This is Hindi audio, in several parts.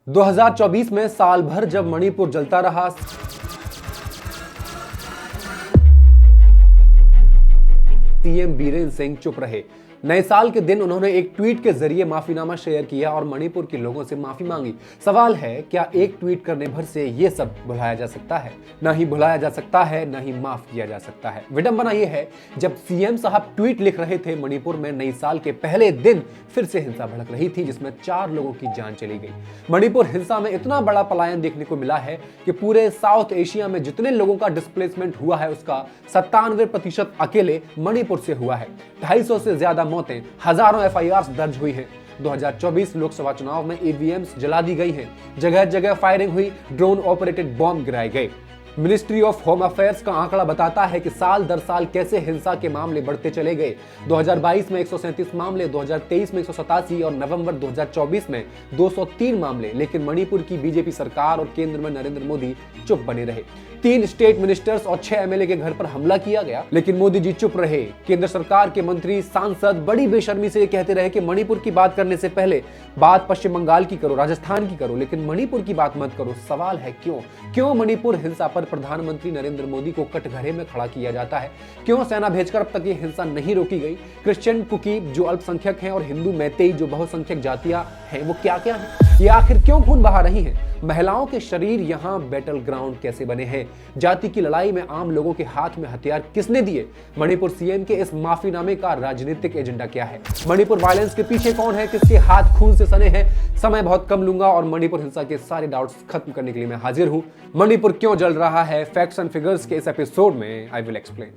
2024 में साल भर जब मणिपुर जलता रहा, सीएम बीरेन सिंह चुप रहे। नए साल के दिन उन्होंने एक ट्वीट के जरिए माफीनामा शेयर किया और मणिपुर के लोगों से माफी मांगी। सवाल है, क्या एक ट्वीट करने भर से ये सब भुलाया जा सकता है? ना ही भुलाया जा सकता है, ना ही माफ किया जा सकता है। विडंबना यह है, जब सीएम साहब ट्वीट लिख रहे थे, मणिपुर में नई साल के पहले दिन फिर से हिंसा भड़क रही थी, जिसमें 4 लोगों की जान चली गई। मणिपुर हिंसा में इतना बड़ा पलायन देखने को मिला है कि पूरे साउथ एशिया में जितने लोगों का डिस्प्लेसमेंट हुआ है, उसका 97% अकेले मणिपुर से हुआ है। 250 से ज्यादा मौतें, हजारों एफआईआर दर्ज हुई हैं। 2024 लोकसभा चुनाव में ईवीएम्स जला दी गई हैं, जगह जगह फायरिंग हुई, ड्रोन ऑपरेटेड बॉम्ब गिराए गए। मिनिस्ट्री ऑफ होम अफेयर्स का आंकड़ा बताता है कि साल दर साल कैसे हिंसा के मामले बढ़ते चले गए। 2022 में 137 मामले, 2023 में 187 और नवंबर 2024 में 203 मामले। लेकिन मणिपुर की बीजेपी सरकार और केंद्र में नरेंद्र मोदी चुप बने रहे। 3 स्टेट मिनिस्टर्स और 6 एमएलए के घर पर हमला किया गया, लेकिन मोदी जी चुप रहे। केंद्र सरकार के मंत्री, सांसद बड़ी बेशर्मी से ये कहते रहे कि मणिपुर की बात करने से पहले बात पश्चिम बंगाल की करो, राजस्थान की करो, लेकिन मणिपुर की बात मत करो। सवाल है, क्यों मणिपुर हिंसा पर प्रधानमंत्री नरेंद्र मोदी को कटघरे में खड़ा किया जाता है? क्यों सेना भेजकर अब तक ये हिंसा नहीं रोकी गई? क्रिश्चियन, कुकी जो अल्पसंख्यक हैं और हिंदू मैतेई जो बहुसंख्यक जातियां हैं, वो क्या क्या है? ये आखिर क्यों खून बहा रही हैं? महिलाओं के शरीर यहाँ बैटल ग्राउंड कैसे बने हैं? जाति की लड़ाई में आम लोगों के हाथ में हथियार किसने दिए? मणिपुर सीएम के इस माफीनामे का राजनीतिक एजेंडा क्या है? मणिपुर वायलेंस के पीछे कौन है? किसके हाथ खून से सने हैं? समय बहुत कम लूंगा और मणिपुर हिंसा के सारे डाउट्स खत्म करने के लिए मैं हाजिर हूं। मणिपुर क्यों जल रहा है, फैक्ट्स एंड फिगर्स के इस एपिसोड में आई विल एक्सप्लेन।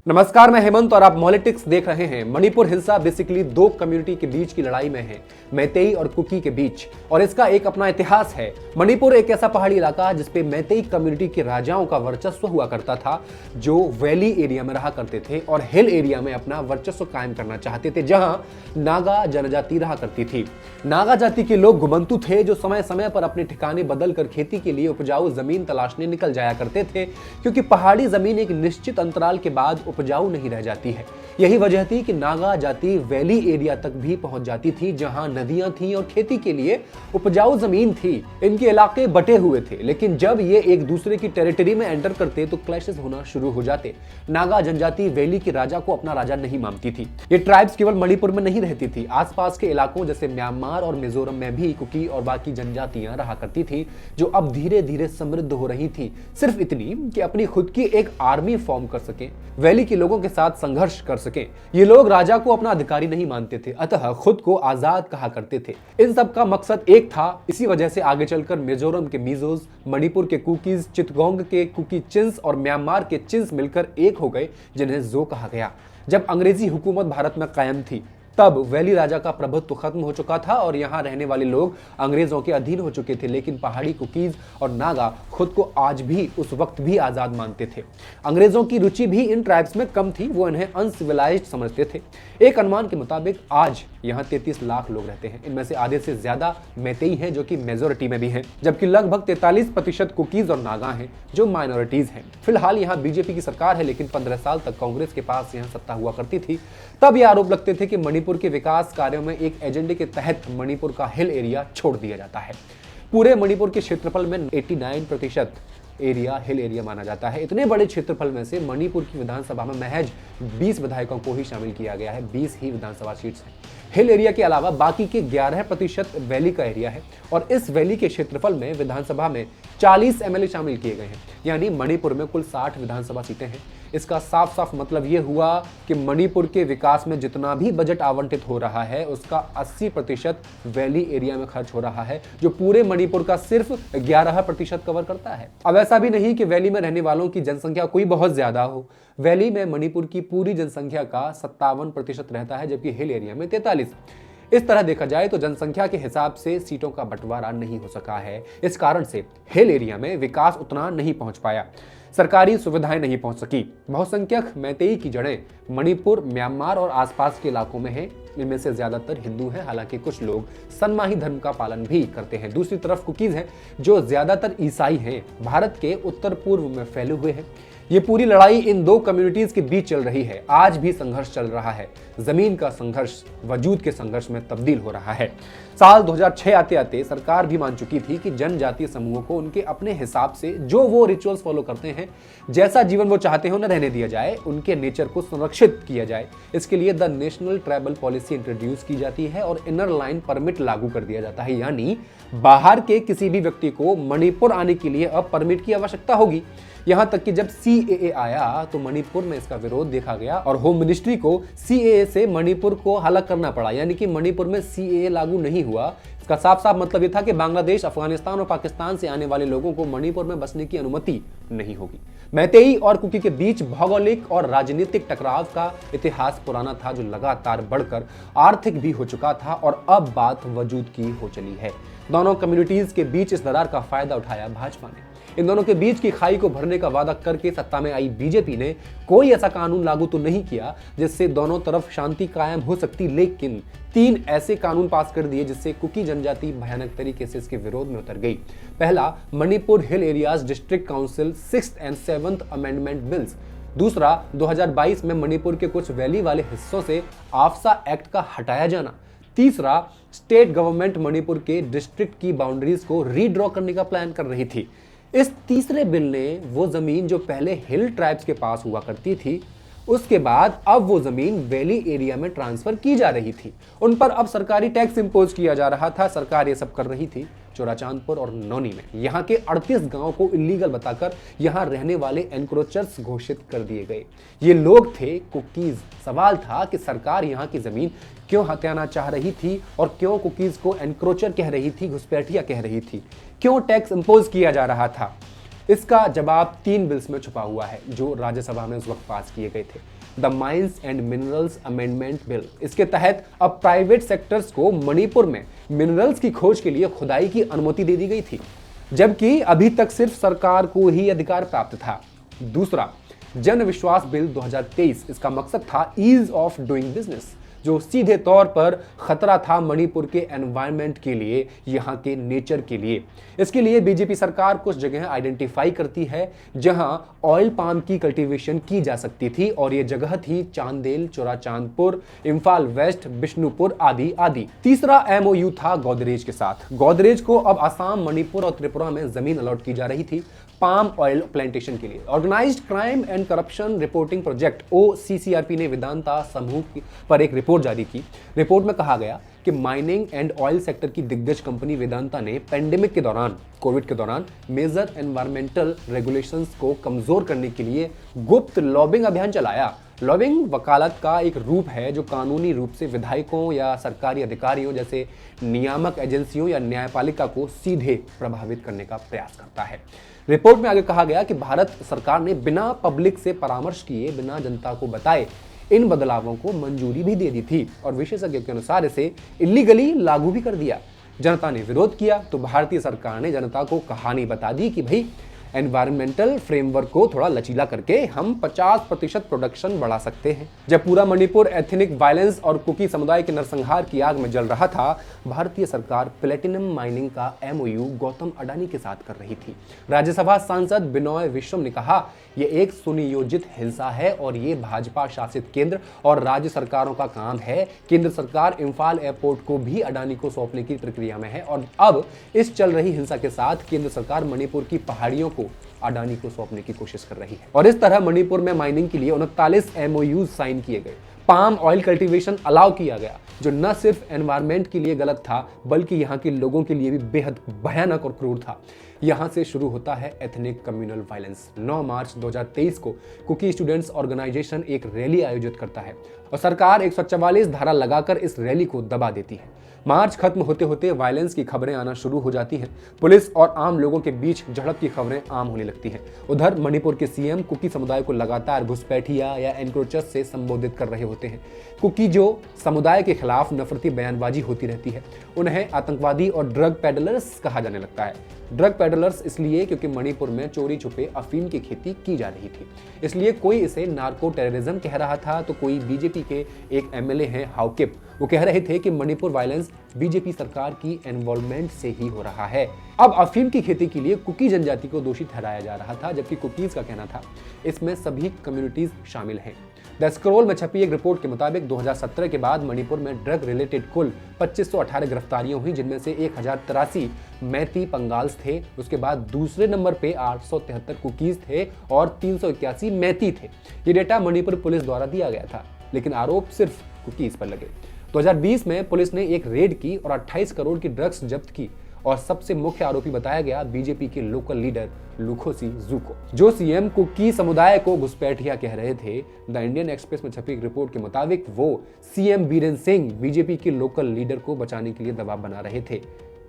नमस्कार, मैं हेमंत और आप मॉलिटिक्स देख रहे हैं। मणिपुर हिंसा बेसिकली 2 कम्युनिटी के बीच की लड़ाई में है, मैतेई और कुकी के बीच, और इसका एक अपना इतिहास है। मणिपुर एक ऐसा पहाड़ी इलाका जिसपे मैतेई कम्युनिटी के राजाओं का वर्चस्व हुआ करता था, जो वैली एरिया में रहा करते थे और हिल एरिया में अपना वर्चस्व कायम करना चाहते थे, जहां नागा जनजाति रहा करती थी। नागा जाति के लोग घुमंतु थे, जो समय समय पर अपने ठिकाने बदल कर खेती के लिए उपजाऊ जमीन तलाशने निकल जाया करते थे, क्योंकि पहाड़ी जमीन एक निश्चित अंतराल के बाद उपजाऊ नहीं रह जाती है। यही वजह थी कि नागा जाति वैली एरिया तक भी पहुंच जाती थी, जहां नदियां थीं और खेती के लिए उपजाऊ जमीन थी। इनके इलाके बटे हुए थे, लेकिन जब ये एक दूसरे की टेरिटरी में एंटर करते तो क्लैशेस होना शुरू हो जाते। नागा जनजाति वैली के राजा को अपना राजा नहीं मानती थी। ये ट्राइब्स केवल मणिपुर में नहीं रहती थी, आसपास के इलाकों जैसे म्यांमार और मिजोरम में भी कुकी और बाकी जनजातियां रहा करती थी, जो अब धीरे धीरे समृद्ध हो रही थी, सिर्फ इतनी कि अपनी खुद की एक आर्मी फॉर्म कर सके, वैली के लोगों के साथ संघर्ष कर सके। ये लोग राजा को अपना अधिकारी नहीं मानते थे, अतः खुद को आजाद कहा करते थे। इन सब का मकसद एक था। इसी वजह से आगे चलकर मिजोरम के मिजोज, मणिपुर के कुकीज, चिटगोंग के कुकी चिंस और म्यांमार के चिंस मिलकर एक हो गए, जिन्हें जो कहा गया। जब अंग्रेजी हुकूमत भारत में कायम थी, तब वैली राजा का प्रभुत्व खत्म हो चुका था और यहाँ रहने वाले लोग अंग्रेजों के अधीन हो चुके थे। लेकिन पहाड़ी कुकीज और नागा खुद को आज भी उस वक्त भी आजाद मानते थे। अंग्रेजों की रुचि भी इन ट्राइब्स में कम थी, वो इन्हें अनसिविलाइज्ड समझते थे। एक अनुमान के मुताबिक आज यहाँ 33 लाख लोग रहते हैं। इनमें से आधे से ज्यादा मैतेई हैं, जो कि मेजोरिटी में भी हैं, जबकि लगभग 43% कुकीज और नागा हैं, जो माइनॉरिटीज हैं। फिलहाल यहाँ बीजेपी की सरकार है, लेकिन 15 साल तक कांग्रेस के पास यहाँ सत्ता हुआ करती थी। तब ये आरोप लगते थे कि मणिपुर के विकास कार्यों में एक एजेंडे के तहत मणिपुर का हिल एरिया छोड़ दिया जाता है। पूरे मणिपुर के क्षेत्रफल में 89% एरिया हिल एरिया माना जाता है। इतने बड़े क्षेत्रफल में से मणिपुर की विधानसभा में महज 20 विधायकों को ही शामिल किया गया है। 20 ही विधानसभा सीट्स हैं। हिल एरिया के अलावा बाकी के 11% वैली का एरिया है, और इस वैली के क्षेत्रफल में विधानसभा में 40 एमएलए शामिल किए गए हैं। यानी मणिपुर में कुल 60 विधानसभा सीटें हैं। इसका साफ साफ मतलब यह हुआ कि मणिपुर के विकास में जितना भी बजट आवंटित हो रहा है, उसका 80% वैली एरिया में खर्च हो रहा है, जो पूरे मणिपुर का सिर्फ 11% कवर करता है। अब ऐसा भी नहीं कि वैली में रहने वालों की जनसंख्या कोई बहुत ज्यादा हो। वैली में मणिपुर की पूरी जनसंख्या का 57% रहता है, जबकि हिल एरिया में 43। इस तरह देखा जाए तो जनसंख्या के हिसाब से सीटों का बंटवारा नहीं हो सका है। इस कारण से हिल एरिया में विकास उतना नहीं पहुंच पाया, सरकारी सुविधाएं नहीं पहुंच सकी। बहुसंख्यक मैतेई की जड़ें मणिपुर, म्यांमार और आसपास के इलाकों में हैं। इनमें से ज्यादातर हिंदू हैं, हालांकि कुछ लोग सनमाही धर्म का पालन भी करते हैं। दूसरी तरफ कुकीज हैं, जो ज्यादातर ईसाई हैं, भारत के उत्तर पूर्व में फैले हुए हैं। ये पूरी लड़ाई इन दो कम्युनिटीज के बीच चल रही है। आज भी संघर्ष चल रहा है। जमीन का संघर्ष वजूद के संघर्ष में तब्दील हो रहा है। साल 2006 आते आते सरकार भी मान चुकी थी कि जनजातीय समूहों को उनके अपने हिसाब से जो वो रिचुअल्स फॉलो करते हैं, जैसा जीवन वो चाहते हैं उन्हें रहने दिया जाए, उनके नेचर को संरक्षित किया जाए। इसके लिए the national tribal policy introduce की जाती है और इनर लाइन परमिट लागू कर दिया जाता है, यानी बाहर के किसी भी व्यक्ति को मणिपुर आने के लिए अब परमिट की आवश्यकता होगी। यहां तक कि जब CAA आया तो मणिपुर में इसका विरोध देखा गया और होम मिनिस्ट्री को CAA से मणिपुर को अलग करना पड़ा, यानी कि मणिपुर में CAA लागू नहीं हुआ। इसका साफ साफ मतलब यह था कि बांग्लादेश, अफगानिस्तान और पाकिस्तान से आने वाले लोगों को मणिपुर में बसने की अनुमति नहीं होगी। मैतेई और कुकी के बीच भौगोलिक और राजनीतिक टकराव का इतिहास पुराना था, जो लगातार बढ़कर आर्थिक भी हो चुका था और अब बात वजूद की हो चली है। दोनों कम्युनिटीज के बीच इस दरार का फायदा उठाया भाजपा ने। इन दोनों के बीच की खाई को भरने का वादा करके सत्ता में आई बीजेपी ने कोई ऐसा कानून लागू तो नहीं किया जिससे दोनों तरफ शांति कायम हो सकती, लेकिन 3 ऐसे कानून पास कर दिए जिससे कुकी जनजाति भयानक तरीके से इसके विरोध में उतर गई। पहला, मणिपुर हिल areas district council 6th and 7th amendment bills. दूसरा, 2022 में मणिपुर के कुछ वैली वाले हिस्सों से आफ्सा एक्ट का हटाया जाना। तीसरा, स्टेट गवर्नमेंट मणिपुर के डिस्ट्रिक्ट की बाउंड्रीज को रीड्रॉ करने का प्लान कर रही थी। इस तीसरे बिल ने वो जमीन जो पहले हिल ट्राइब्स के पास हुआ करती थी, उसके बाद अब वो जमीन वैली एरिया में ट्रांसफर की जा रही थी। उन पर अब सरकारी टैक्स इंपोज किया जा रहा था। सरकार ये सब कर रही थी चोराचांदपुर और नौनी में। यहाँ के 38 गांव को इलीगल बताकर यहाँ रहने वाले एनक्रोचर्स घोषित कर दिए गए। ये लोग थे कुकीज। सवाल था कि सरकार यहाँ की जमीन क्यों हथियाना चाह रही थी और क्यों कुकीज को एनक्रोचर कह रही थी, घुसपैठिया कह रही थी, क्यों टैक्स इंपोज किया जा रहा था। इसका जवाब 3 बिल्स में छुपा हुआ है जो राज्यसभा में उस वक्त पास किए गए थे। The mines and minerals amendment bill. इसके तहत अब प्राइवेट सेक्टर्स को मणिपुर में मिनरल्स की खोज के लिए खुदाई की अनुमति दे दी गई थी, जबकि अभी तक सिर्फ सरकार को ही अधिकार प्राप्त था। दूसरा, जन विश्वास बिल 2023। इसका मकसद था ईज ऑफ डूइंग बिजनेस, जो सीधे तौर पर खतरा था मणिपुर के एनवायरनमेंट के लिए, यहाँ के नेचर के लिए। इसके लिए बीजेपी सरकार कुछ जगह आइडेंटिफाई करती है जहां ऑयल पाम की कल्टीवेशन की जा सकती थी और ये जगह थी चांदेल, चोराचांदपुर, इम्फाल वेस्ट, बिष्णुपुर आदि आदि। तीसरा MOU था गोदरेज के साथ। गोदरेज को अब असम, मणिपुर और त्रिपुरा में जमीन अलॉट की जा रही थी पाम ऑयल प्लांटेशन के लिए। Organised crime and corruption reporting project OCCRP ने वेदांता समूह पर एक रिपोर्ट जारी की। रिपोर्ट में कहा गया कि माइनिंग एंड ऑयल सेक्टर की दिग्गज कंपनी वेदांता ने पेंडेमिक के दौरान, कोविड के दौरान मेजर एनवायरमेंटल रेगुलेशंस को कमजोर करने के लिए गुप्त लॉबिंग अभियान चलाया। लॉबिंग वकालत का एक रूप है जो कानूनी रूप से विधायकों या सरकारी अधिकारियों जैसे नियामक एजेंसियों या न्यायपालिका को सीधे प्रभावित करने का प्रयास करता है। रिपोर्ट में आगे कहा गया कि भारत सरकार ने बिना पब्लिक से परामर्श किए, बिना जनता को बताए इन बदलावों को मंजूरी भी दे दी थी और विशेषज्ञों के अनुसार इसे इलीगली लागू भी कर दिया। जनता ने विरोध किया तो भारतीय सरकार ने जनता को कहानी बता दी कि भाई एनवायरमेंटल फ्रेमवर्क को थोड़ा लचीला करके हम 50% प्रोडक्शन बढ़ा सकते हैं। जब पूरा मणिपुर एथनिक वायलेंस और कुकी समुदाय के नरसंहार की आग में जल रहा था, भारतीय सरकार प्लेटिनम माइनिंग का MOU गौतम अडानी के साथ कर रही थी। राज्यसभा सांसद बिनोय विश्वम ने कहा, यह एक सुनियोजित हिंसा है और ये भाजपा शासित केंद्र और राज्य सरकारों का काम है। केंद्र सरकार इम्फाल एयरपोर्ट को भी अडानी को सौंपने की प्रक्रिया में है और अब इस चल रही हिंसा के साथ केंद्र सरकार मणिपुर की पहाड़ियों को अडानी को सौंपने की कोशिश कर रही है। और इस तरह मणिपुर में माइनिंग के लिए 39 MOU साइन किए गए। पाम ऑयल कल्टीवेशन अलाउ किया गया, जो न सिर्फ एनवायरनमेंट के लिए गलत था बल्कि यहाँ के लोगों के लिए भी बेहद भयानक और क्रूर था। यहाँ से शुरू होता है एथनिक कम्युनल वायलेंस। 9 मार्च 2023 को कुकी स्टूडेंट्स ऑर्गेनाइजेशन एक रैली आयोजित करता है और सरकार 144 धारा लगाकर इस रैली को दबा देती है। मार्च खत्म होते होते वायलेंस की खबरें आना शुरू हो जाती हैं। पुलिस और आम लोगों के बीच झड़प की खबरें आम होने लगती हैं। उधर मणिपुर के CM कुकी समुदाय को लगातार घुसपैठिया या एनक्रोचर्स से संबोधित कर रहे होते हैं। कुकी जो समुदाय के खिलाफ नफरती बयानबाजी होती रहती है, उन्हें आतंकवादी और ड्रग पेडलर्स कहा जाने लगता है। ड्रग पेडलर्स इसलिए क्योंकि मणिपुर में चोरी छुपे अफीम की खेती की जा रही थी, इसलिए कोई इसे नार्को टेररिज्म कह रहा था तो कोई बीजेपी के एक MLA हैं हाउकिप, वो कह रहे थे कि मणिपुर वायलेंस बीजेपी सरकार की इन्वॉल्वमेंट से ही हो रहा है। अब अफीम की खेती के लिए कुकी जनजाति को दोषी ठहराया जा रहा था, जबकि कुकीज का कहना था इसमें सभी कम्युनिटीज शामिल हैं। द स्क्रॉल में छपी एक रिपोर्ट के मुताबिक 2017 के बाद मणिपुर में ड्रग रिलेटेड कुल 2518 गिरफ्तारियां हुई, जिनमें से 1083 मैती पंगाल्स थे। उसके बाद दूसरे नंबर पे 873 कुकीज थे और 381 मैती थे। ये डेटा मणिपुर पुलिस द्वारा दिया गया था, लेकिन आरोप सिर्फ कुकीज पर लगे। 2020 में पुलिस ने एक रेड की और 28 करोड़ की ड्रग्स जब्त की और सबसे मुख्य आरोपी बताया गया बीजेपी के लोकल लीडर लुखोसी जुको, जो सीएम कुकी समुदाय को घुसपैठिया कह रहे थे। द इंडियन एक्सप्रेस में छपी एक रिपोर्ट के मुताबिक वो सीएम बीरेन्द्र सिंह बीजेपी के लोकल लीडर को बचाने के लिए दबाव बना रहे थे।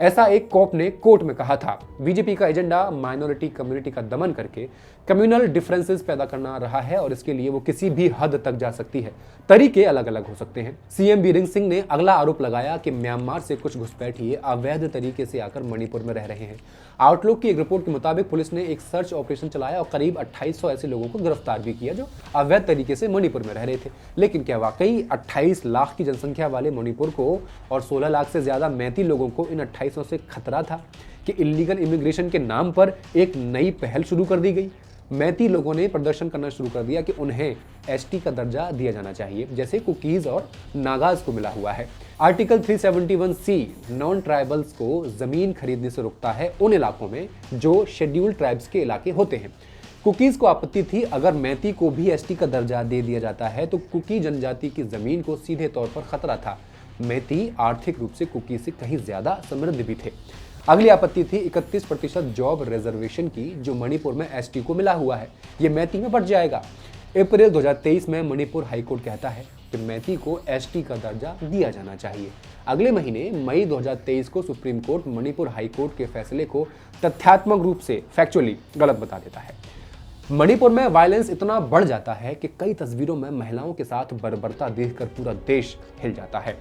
ऐसा एक कॉप ने कोर्ट में कहा था। बीजेपी का एजेंडा माइनॉरिटी कम्युनिटी का दमन करके कम्युनल डिफरेंसेस पैदा करना रहा है और इसके लिए वो किसी भी हद तक जा सकती है। तरीके अलग अलग हो सकते हैं। सीएम बीरेन्द्र सिंह ने अगला आरोप लगाया कि म्यांमार से कुछ घुसपैठिए अवैध तरीके से आकर मणिपुर में रह रहे हैं। आउटलुक की एक रिपोर्ट के मुताबिक पुलिस ने एक सर्च ऑपरेशन चलाया और करीब 2800 ऐसे लोगों को गिरफ्तार भी किया जो अवैध तरीके से मणिपुर में रह रहे थे। लेकिन क्या वाकई 28 लाख की जनसंख्या वाले मणिपुर को और 16 लाख से ज्यादा मैती लोगों को इन 2800 से खतरा था कि इलीगल इमिग्रेशन के नाम पर एक नई पहल शुरू कर दी गई? मैती लोगों ने प्रदर्शन करना शुरू कर दिया कि उन्हें एसटी का दर्जा दिया जाना चाहिए, जैसे कुकीज और नागाज को मिला हुआ है। आर्टिकल 371C नॉन ट्राइबल्स को जमीन खरीदने से रोकता है उन इलाकों में जो शेड्यूल्ड ट्राइब्स के इलाके होते हैं। कुकीज को आपत्ति थी अगर मैती को भी एसटी का दर्जा दे दिया जाता है तो कुकी जनजाति की जमीन को सीधे तौर पर खतरा था। मैती आर्थिक रूप से कुकी से कहीं ज्यादा समृद्ध भी थे। अगली आपत्ति थी 31% जॉब रिजर्वेशन की जो मणिपुर में एसटी को मिला हुआ है, ये मैती में बढ़ जाएगा। अप्रैल 2023 में मणिपुर हाईकोर्ट कहता है कि मैती को एसटी का दर्जा दिया जाना चाहिए। अगले महीने मई 2023 को सुप्रीम कोर्ट मणिपुर हाईकोर्ट के फैसले को तथ्यात्मक रूप से फैक्चुअली गलत बता देता है। मणिपुर में वायलेंस इतना बढ़ जाता है कि कई तस्वीरों में महिलाओं के साथ बर्बरता देखकर पूरा देश हिल जाता है।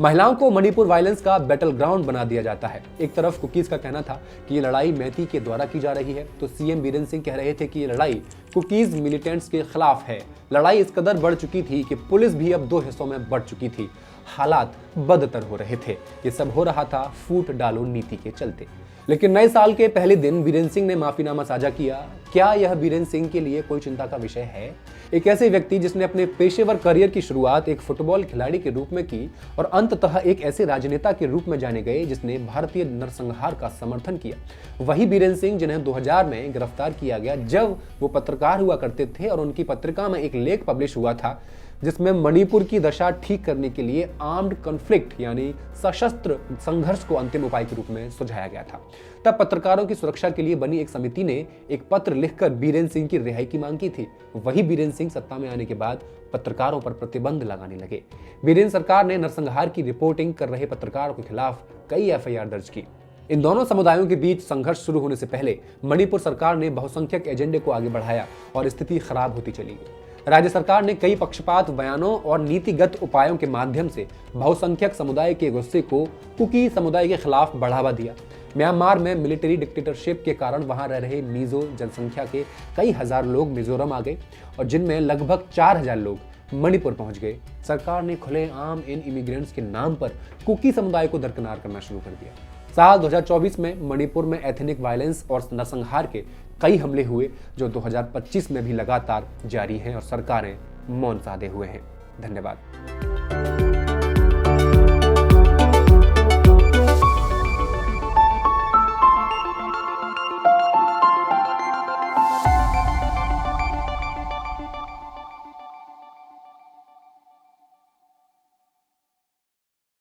महिलाओं को मणिपुर वायलेंस का बैटल ग्राउंड बना दिया जाता है। एक तरफ कुकीज का कहना था कि ये लड़ाई मैती के द्वारा की जा रही है, तो सीएम बीरेन्द्र सिंह कह रहे थे कि ये लड़ाई कुकीज मिलिटेंट्स के खिलाफ है। लड़ाई इस कदर बढ़ चुकी थी कि पुलिस भी अब 2 हिस्सों में बढ़ चुकी थी। हालात बदतर हो रहे थे। ये सब हो रहा था फूट डालो नीति के चलते। लेकिन नए साल के पहले दिन बीरेन्द्र सिंह ने माफीनामा साझा किया। क्या यह बीरेन्द्र सिंह के लिए कोई चिंता का विषय है? एक ऐसे व्यक्ति जिसने अपने पेशेवर करियर की शुरुआत एक फुटबॉल खिलाड़ी के रूप में की और अंततः एक ऐसे राजनेता के रूप में जाने गए जिसने भारतीय नरसंहार का समर्थन किया। वही बीरेन्द्र सिंह जिन्हें 2000 में गिरफ्तार किया गया जब वो पत्रकार हुआ करते थे और उनकी पत्रिका में एक लेख पब्लिश हुआ था जिसमें मणिपुर की दशा ठीक करने के लिए आर्म्ड कॉन्फ्लिक्ट यानी सशस्त्र संघर्ष को अंतिम उपाय के रूप में सुझाया गया था। तब पत्रकारों की सुरक्षा के लिए बनी एक समिति ने एक पत्र लिखकर बीरेन्द्र सिंह की रिहाई की मांग की थी। वही बीरेन्द्र सिंह सत्ता में आने के बाद पत्रकारों पर प्रतिबंध लगाने लगे। बीरेन्द्र सरकार ने नरसंहार की रिपोर्टिंग कर रहे पत्रकारों के खिलाफ कई एफआईआर दर्ज की। इन दोनों समुदायों के बीच संघर्ष शुरू होने से पहले मणिपुर सरकार ने बहुसंख्यक एजेंडे को आगे बढ़ाया और स्थिति खराब होती चली गई। राज्य सरकार ने कई पक्षपात बयानों और नीतिगत उपायों के माध्यम से बहुसंख्यक समुदाय के गुस्से को कुकी समुदाय के खिलाफ बढ़ावा दिया। म्यांमार में मिलिट्री डिक्टेटरशिप के कारण वहां रह रहे मिजो जनसंख्या के कई हजार लोग मिजोरम आ गए और जिनमें लगभग 4000 लोग मणिपुर पहुंच गए। सरकार ने खुलेआम इन इमिग्रेंट्स के नाम पर कुकी समुदाय को दरकिनार करना शुरू कर दिया। साल 2024 में मणिपुर में एथनिक वायलेंस और नरसंहार के कई हमले हुए जो 2025 में भी लगातार जारी हैं और सरकारें मौन साधे हुए हैं। धन्यवाद।